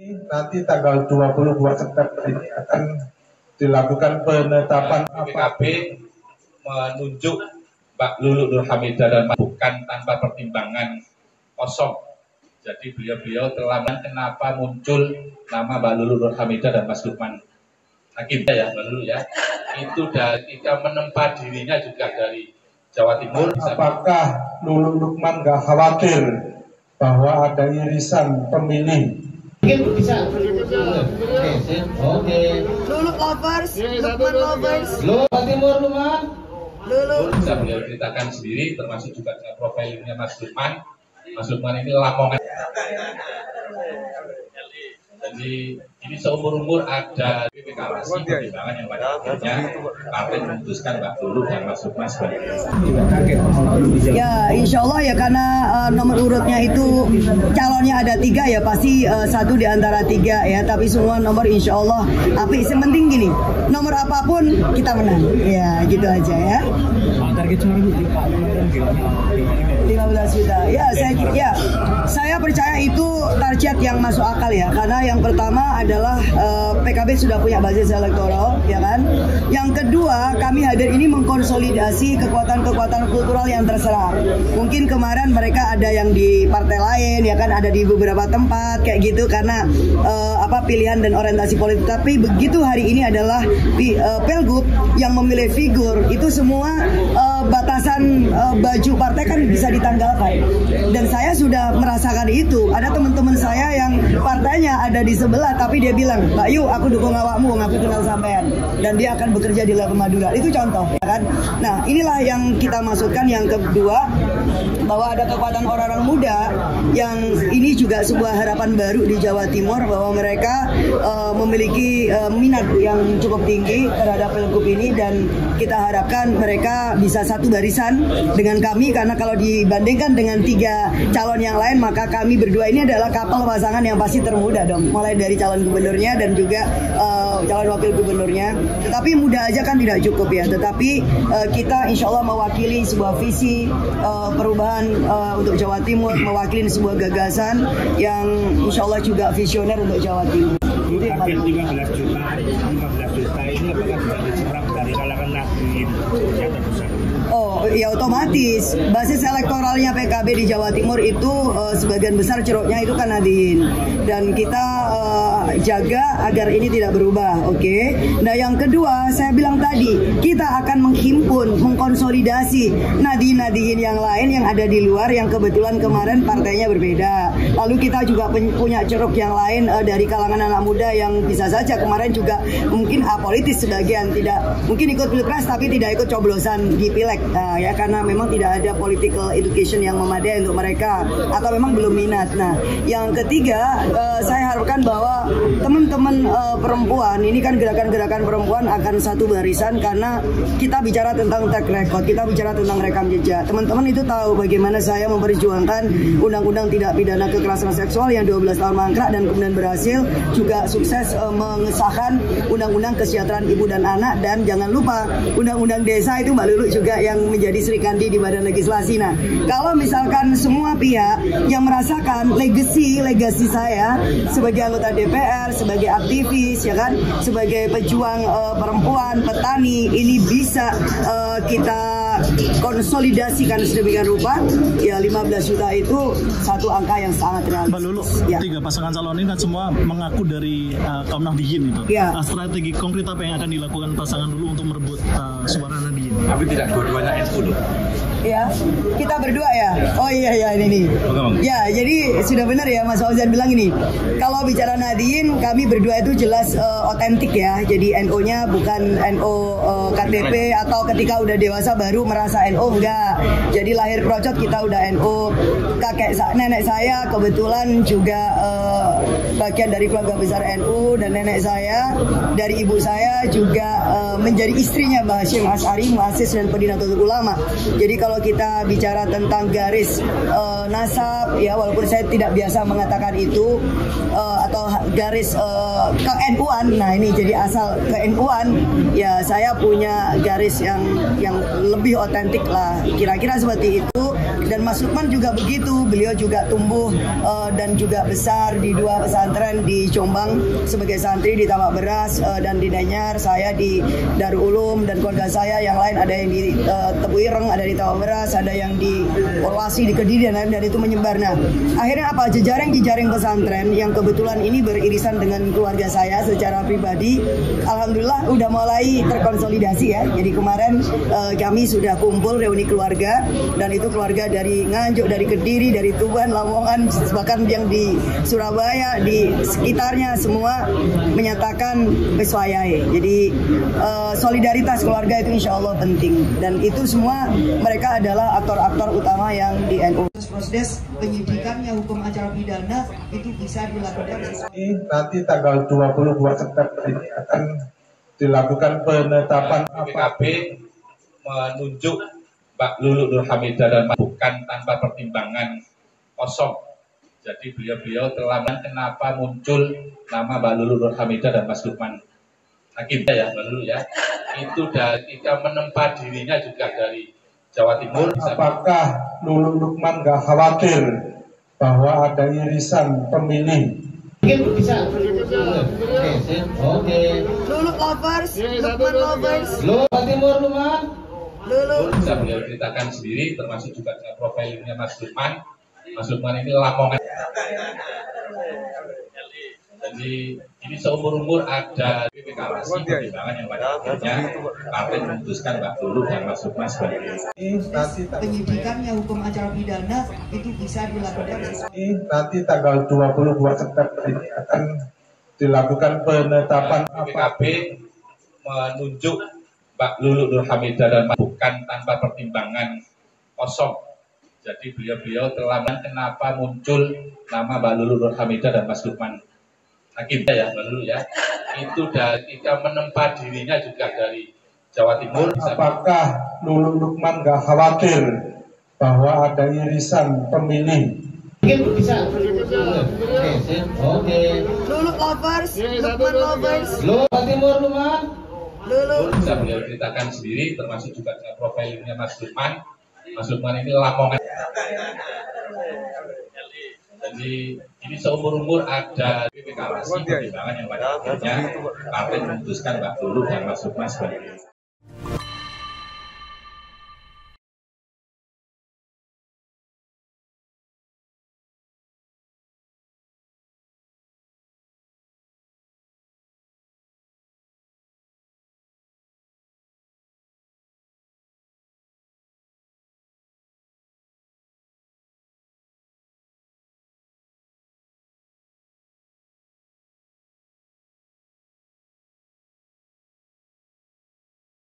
Nanti tanggal 22 September ini akan dilakukan penetapan PKB menunjuk Mbak Lulu Nur Hamidah dan bukan tanpa pertimbangan kosong. Jadi beliau telah kenapa muncul nama Mbak Lulu Nur Hamidah dan Mas Lukman Hakim ya Mbak Lulu ya. Itu dari kita menempa dirinya juga dari Jawa Timur. Apakah Lulu Lukman gak khawatir bahwa ada irisan pemilih? Bisa. Oke. Lulu lovers, Lukman lovers. Lulu Timur Lukman. Lulu. Bisa beliau ceritakan sendiri, termasuk juga dengan profilnya Mas Lukman. Mas Lukman ini Lamongan. Jadi ini seumur-umur ada PPKP pertimbangan yang pada akhirnya partai memutuskan Mbak Lulu dan Mas Lukman sebagai Ya, insya Allah ya karena nomor urutnya itu calonnya ada 3 ya pasti 1 di antara 3 ya. Tapi semua nomor insya Allah api. Sementing gini, nomor apapun kita menang. Ya gitu aja ya. Target suara 15 juta. Ya, saya percaya itu target yang masuk akal ya. Karena yang pertama adalah PKB sudah punya basis elektoral, ya kan. Yang kedua, kami hadir ini mengkonsolidasi kekuatan-kekuatan kultural yang terserah. Mungkin kemarin mereka ada yang di partai lain, ya kan, ada di beberapa tempat kayak gitu karena pilihan dan orientasi politik. Tapi begitu hari ini adalah Pilgub yang memilih figur, itu semua batasan baju partai kan bisa ditanggalkan. Dan saya sudah merasakan itu. Ada teman-teman saya yang partainya ada di sebelah tapi dia bilang, "Mbak Yu, aku dukung awakmu, aku kenal sampean." Dan dia akan bekerja di level Madura. Itu contoh, ya kan? Nah, inilah yang kita masukkan. Yang kedua, bahwa ada kekuatan orang-orang muda yang ini juga sebuah harapan baru di Jawa Timur bahwa mereka memiliki minat yang cukup tinggi terhadap Pilgub ini dan kita harapkan mereka bisa satu barisan dengan kami karena kalau dibandingkan dengan 3 calon yang lain maka kami berdua ini adalah kapal pasangan yang pasti termuda dong, mulai dari calon gubernurnya dan juga calon wakil gubernurnya. Tetapi muda aja kan tidak cukup ya, tetapi kita insya Allah mewakili sebuah visi perubahan untuk Jawa Timur, mewakili sebuah gagasan yang insya Allah juga visioner untuk Jawa Timur. Target 15 juta ini apakah bisa diserap dari kalangan Nahdien yang terbesar? Oh ya otomatis basis elektoralnya PKB di Jawa Timur itu sebagian besar ceruknya itu kan Nahdien dan kita jaga agar ini tidak berubah, oke? Nah yang kedua saya bilang tadi kita akan menghimpun, mengkonsolidasi Nahdien yang lain yang ada di luar yang kebetulan kemarin partainya berbeda. Lalu kita juga punya ceruk yang lain dari kalangan anak muda yang bisa saja kemarin juga mungkin apolitis sebagian tidak mungkin ikut pilpres tapi tidak ikut coblosan di pileg. Ya karena memang tidak ada political education yang memadai untuk mereka atau memang belum minat. Nah, yang ketiga saya harapkan bahwa teman-teman perempuan ini kan gerakan-gerakan perempuan akan satu barisan karena kita bicara tentang track record, kita bicara tentang rekam jejak. Teman-teman itu tahu bagaimana saya memperjuangkan undang-undang tidak pidana kekerasan seksual yang 12 tahun mangkrak dan kemudian berhasil juga sukses mengesahkan undang-undang kesejahteraan ibu dan anak dan jangan lupa undang-undang desa itu Mbak Lulu juga yang menjadi Sri Kandi di Badan Legislasi. Nah, kalau misalkan semua pihak yang merasakan legasi saya sebagai anggota DPR, sebagai aktivis, ya kan, sebagai pejuang perempuan, petani, ini bisa kita konsolidasikan sedemikian rupa, ya 15 juta itu satu angka yang sangat realistis. Mbak Lulu, ya. 3 pasangan calon ini kan semua mengaku dari kaum Nahdien itu. Ya. Strategi konkret apa yang akan dilakukan pasangan dulu untuk merebut suara Nahdien? Tapi tidak dua-duanya NU loh. Ya, kita berdua ya. Oh iya ini nih. Ya, jadi sudah benar ya Mas Fauzan bilang ini. Kalau bicara Nahdien, kami berdua itu jelas otentik ya. Jadi NU-nya bukan NU KTP atau ketika udah dewasa baru merasa NU, enggak. Jadi lahir procot kita udah NU. Nenek saya kebetulan juga bagian dari keluarga besar NU dan nenek saya dari ibu saya juga menjadi istrinya Mbah Hashim Asy'ari, muassis dan pendinatul ulama. Jadi kalau kita bicara tentang garis nasab ya walaupun saya tidak biasa mengatakan itu atau garis ke-NU-an, nah ini jadi asal ke-NU-an ya saya punya garis yang lebih otentik lah kira-kira seperti itu. Dan Mas Lukman juga begitu, beliau juga tumbuh dan juga besar di dua pesantren di Jombang sebagai santri di Tambak Beras dan di Danyar, saya di Darul Ulum, dan keluarga saya yang lain ada yang di Tebu Ireng, ada di Tambak Beras, ada yang di Polwasi, di Kediri, dan lain, dan itu menyebar. Nah, akhirnya apa? Jejaring pesantren yang kebetulan ini beririsan dengan keluarga saya secara pribadi, alhamdulillah udah mulai terkonsolidasi ya. Jadi kemarin kami sudah kumpul reuni keluarga, dan itu keluarga dari Nganjuk, dari Kediri, dari Tuban, Lamongan, bahkan yang di Surabaya, di sekitarnya semua menyatakan beswayai. Jadi solidaritas keluarga itu insya Allah penting, dan itu semua mereka adalah aktor-aktor utama yang di NU. Proses penyidikannya hukum acara pidana itu bisa dilakukan. Nanti tanggal 22 September ini akan dilakukan penetapan PKB menunjuk Mbak Luluk Nur Hamidah dan bukan tanpa pertimbangan kosong. Jadi beliau telah kenapa muncul nama Mbak Luluk Nur Hamidah dan Mas Lukman Hakim ya, Mbak Luluk ya. Itu dari menempa dirinya juga dari Jawa Timur. Apakah Luluk Lukman gak khawatir bahwa ada irisan pemilih? Mungkin bisa. Oke. Luluk lovers, Lukman lovers. Jawa Timur Lukman. Luluk. Bisa beliau ceritakan sendiri, termasuk juga dengan profilnya Mas Lukman. Mas Lukman ini Lamongan. Jadi ini seumur-umur ada PPKasi pertimbangan yang pada akhirnya partai memutuskan Mbak Luluk dan Mas Lukman sebagai Penyidikannya hukum acara pidana itu bisa dilakukan. Nanti tanggal 22 September ini akan dilakukan penetapan PKB menunjuk Mbak Luluk Nur Hamidah dan bukan tanpa pertimbangan kosong. Jadi beliau telah kenapa muncul nama Mbak Luluk Nur Hamidah dan Mas Lukman Hakim ya, Mbak Luluk ya. Itu dari menempa dirinya juga dari Jawa Timur. Apakah Luluk Lukman gak khawatir bahwa ada irisan pemilih? Mungkin bisa. Oke. Luluk lovers, Lukman lovers. Jawa Timur Lukman. Luluk. Bisa beliau ceritakan sendiri, termasuk juga dengan profilnya Mas Lukman. Mas Lukman ini Lamongan. Jadi ini seumur-umur ada PPKasi pertimbangan yang pada akhirnya partai memutuskan Mbak Luluk dan Mas Lukman sebagai